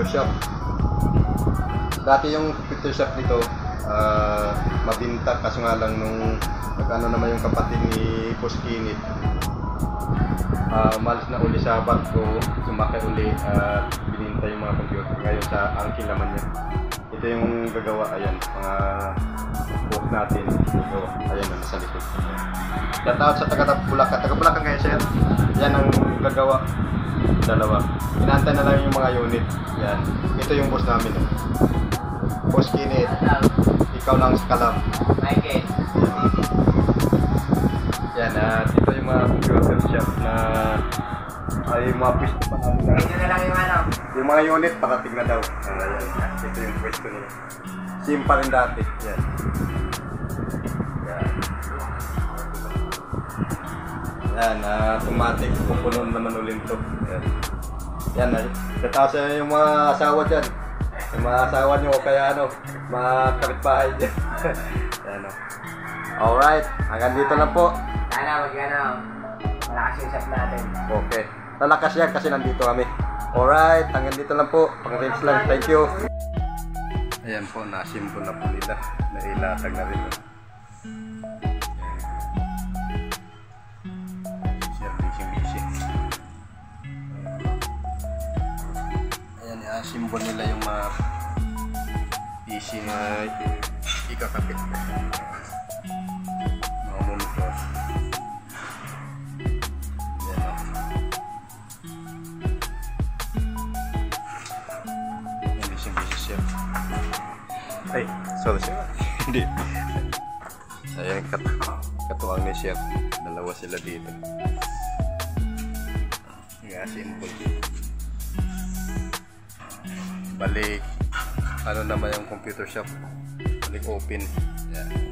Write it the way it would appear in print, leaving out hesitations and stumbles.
shop. Dati yung computer shop nito mabinta, kaso nga lang nung nag-ano naman yung kapatid ni Boss Kinit, malas na uli sa barko, sumakay uli at bininta yung mga computer. Ngayon sa angkin naman yan. Ito yung gagawa, ayan, mga book natin ito, ayan na nasa likod. Shout out sa taga-Bulacan. Taga-Bulacan kayo sir. Yan ang gagawa. Dalawa. Inaantay na lang yung mga unit. Yan. Ito yung boss namin. Boss Kinit. Ikaw lang sa kalam. Michael. Yan. Ito yung mga computer shop na ay mga pwesto pa namin. Ito na lang yung ano. Yung mga unit parating na daw. Ayan. Ito yung pwesto nila. Same pa rin dati. Yan. Yan. Yan, automatic, pupunon naman ulit ito. Yan, sa yung mga asawa dyan. Yung mga asawa nyo o kaya ano, mga kapitbahay dyan. Yan, o. Alright, hanggang dito lang po. Sana mag-ano, malakas yung shop natin. Okay, lalakas yan kasi nandito kami. Alright, hanggang dito lang po. Pang-rinse lang, thank you. Ayan po, nasimbo na po nila. Nailatag na rin. Simbol nila yung mga PC na ikakapit, mga monitor. Yan o. Hindi siya busy siya. Ay, sorry siya. Hindi. Ayan, katuwang ni chef. Dalawa sila dito. Nga, simple. Balik ano naman yung computer shop, balik open. Yan.